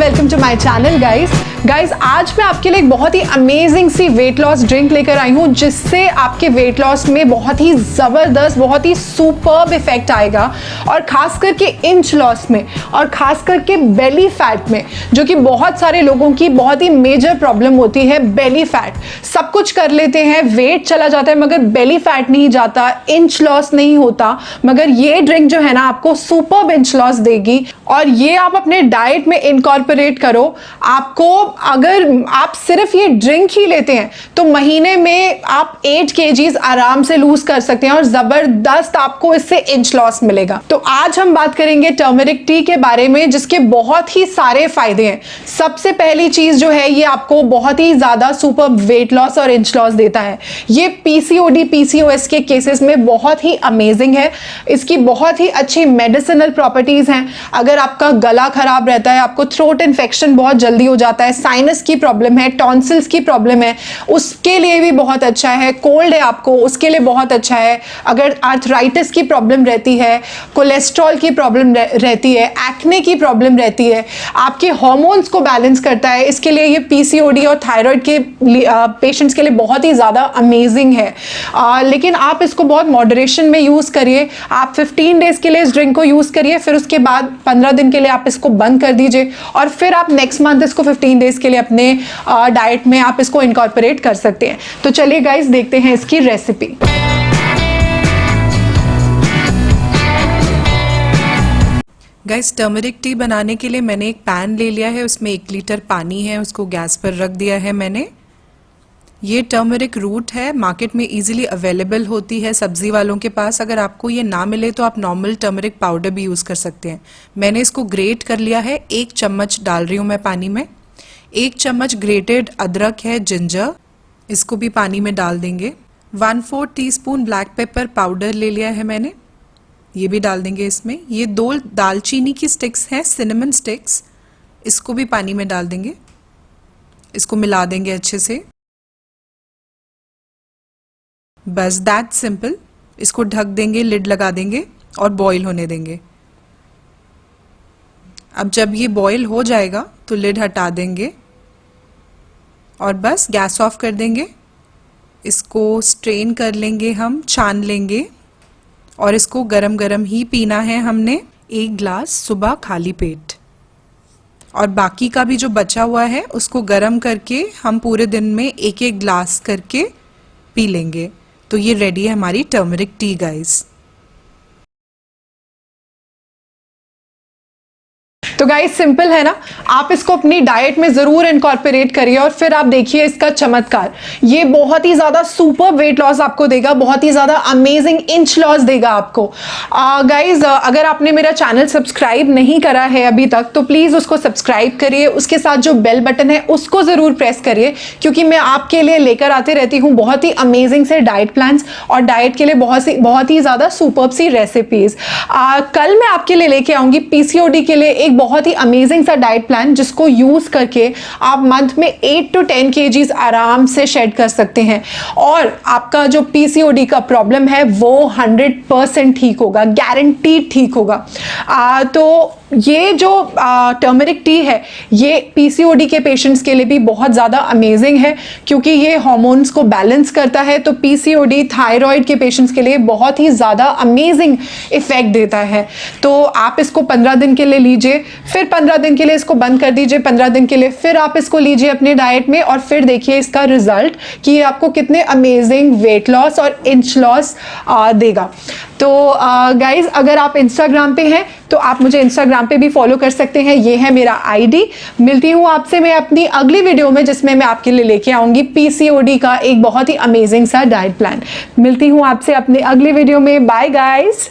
Welcome to my channel guys आज मैं आपके लिए एक बहुत ही अमेजिंग सी वेट लॉस ड्रिंक लेकर आई हूँ जिससे आपके वेट लॉस में बहुत ही ज़बरदस्त, बहुत ही सुपर्ब इफेक्ट आएगा। और खास करके इंच लॉस में और खास करके बेली फैट में, जो कि बहुत सारे लोगों की बहुत ही मेजर प्रॉब्लम होती है। बेली फैट सब कुछ कर लेते हैं, वेट चला जाता है मगर बेली फैट नहीं जाता, इंच लॉस नहीं होता। मगर ये ड्रिंक जो है ना आपको सुपर्ब इंच लॉस देगी और ये आप अपने डाइट में इनकॉर्पोरेट करो। आपको अगर आप सिर्फ ये ड्रिंक ही लेते हैं तो महीने में आप 8 kgs आराम से लूज कर सकते हैं और जबरदस्त आपको इससे इंच लॉस मिलेगा। तो आज हम बात करेंगे टर्मरिक टी के बारे में, जिसके बहुत ही सारे फायदे हैं। सबसे पहली चीज जो है, ये आपको बहुत ही ज्यादा सुपर वेट लॉस और इंच लॉस देता है। ये पीसीओडी पीसीओएस के केसेस में बहुत ही अमेजिंग है। इसकी बहुत ही अच्छी मेडिसिनल प्रॉपर्टीज हैं। अगर आपका गला खराब रहता है, आपको थ्रोट इन्फेक्शन बहुत जल्दी हो जाता है, साइनस की प्रॉब्लम है, टॉन्सिल्स की प्रॉब्लम है, उसके लिए भी बहुत अच्छा है। कोल्ड है आपको, उसके लिए बहुत अच्छा है। अगर आर्थराइटिस की प्रॉब्लम रहती है, कोलेस्ट्रॉल की प्रॉब्लम रहती है, एक्ने की प्रॉब्लम रहती है, आपके हार्मोन्स को बैलेंस करता है, इसके लिए ये पीसीओडी और थायराइड के पेशेंट्स के लिए बहुत ही ज़्यादा अमेजिंग है। लेकिन आप इसको बहुत मॉडरेशन में यूज़ करिए। आप 15 डेज के लिए इस ड्रिंक को यूज़ करिए, फिर उसके बाद 15 दिन के लिए आप इसको बंद कर दीजिए और फिर आप नेक्स्ट मंथ इसको 15 डेज के लिए अपने डाइट में आप इसको इनकॉर्पोरेट कर सकते हैं। तो चलिए गाइस देखते हैं इसकी रेसिपी। गाइस टर्मरिक टी बनाने के लिए मैंने एक पैन ले लिया है, उसमें 1 लीटर पानी है, उसको गैस पर रख दिया है मैंने। ये टर्मरिक रूट है, मार्केट में इजीली अवेलेबल होती है सब्जी वालों के पास। अगर आपको ये ना मिले तो आप नॉर्मल टर्मरिक पाउडर भी यूज़ कर सकते हैं। मैंने इसको ग्रेट कर लिया है, 1 चम्मच डाल रही हूँ मैं पानी में। 1 चम्मच ग्रेटेड अदरक है, जिंजर, इसको भी पानी में डाल देंगे। 1/4 टीस्पून ब्लैक पेपर पाउडर ले लिया है मैंने, ये भी डाल देंगे इसमें। ये 2 दालचीनी की स्टिक्स हैं, सिनेमन स्टिक्स, इसको भी पानी में डाल देंगे। इसको मिला देंगे अच्छे से, बस दैट सिंपल। इसको ढक देंगे, लिड लगा देंगे और बॉईल होने देंगे। अब जब ये बॉईल हो जाएगा तो लिड हटा देंगे और बस गैस ऑफ कर देंगे। इसको स्ट्रेन कर लेंगे, हम छान लेंगे और इसको गरम गरम ही पीना है हमने। 1 ग्लास सुबह खाली पेट, और बाकी का भी जो बचा हुआ है उसको गरम करके हम पूरे दिन में 1-1 ग्लास करके पी लेंगे। तो ये रेडी है हमारी टर्मरिक टी गाइस। तो गाइस सिंपल है ना, आप इसको अपनी डाइट में जरूर इनकॉर्पोरेट करिए और फिर आप देखिए इसका चमत्कार। ये बहुत ही ज्यादा सुपर वेट लॉस आपको देगा, बहुत ही ज्यादा अमेजिंग इंच लॉस देगा आपको। गाइस अगर आपने मेरा चैनल सब्सक्राइब नहीं करा है अभी तक तो प्लीज उसको सब्सक्राइब करिए। उसके साथ जो बेल बटन है उसको जरूर प्रेस करिए, क्योंकि मैं आपके लिए लेकर आते रहती हूँ बहुत ही अमेजिंग से डाइट प्लान्स और डाइट के लिए बहुत ही ज्यादा सुपर्ब सी रेसिपीज। कल मैं आपके लिए लेके आऊंगी पीसीओडी के लिए एक बहुत ही अमेजिंग सा डाइट प्लान, जिसको यूज करके आप मंथ में 8 to 10 kgs आराम से शेड कर सकते हैं और आपका जो पीसीओडी का प्रॉब्लम है वो 100% ठीक होगा, गारंटीड ठीक होगा। तो ये जो टर्मरिक टी है ये पीसीओडी के पेशेंट्स के लिए भी बहुत ज़्यादा अमेजिंग है, क्योंकि ये हार्मोन्स को बैलेंस करता है। तो पीसीओडी थायराइड के पेशेंट्स के लिए बहुत ही ज़्यादा अमेजिंग इफेक्ट देता है। तो आप इसको 15 दिन के लिए लीजिए, फिर 15 दिन के लिए इसको बंद कर दीजिए, 15 दिन के लिए फिर आप इसको लीजिए अपने डाइट में और फिर देखिए इसका रिजल्ट कि ये आपको कितने अमेजिंग वेट लॉस और इंच लॉस देगा। तो गाइज अगर आप इंस्टाग्राम पे हैं तो आप मुझे इंस्टाग्राम पे भी फॉलो कर सकते हैं, ये है मेरा आईडी। मिलती हूँ आपसे मैं अपनी अगली वीडियो में, जिसमें मैं आपके लिए लेके आऊँगी पीसीओडी का एक बहुत ही अमेजिंग सा डाइट प्लान। मिलती हूँ आपसे अपने अगली वीडियो में। Bye guys.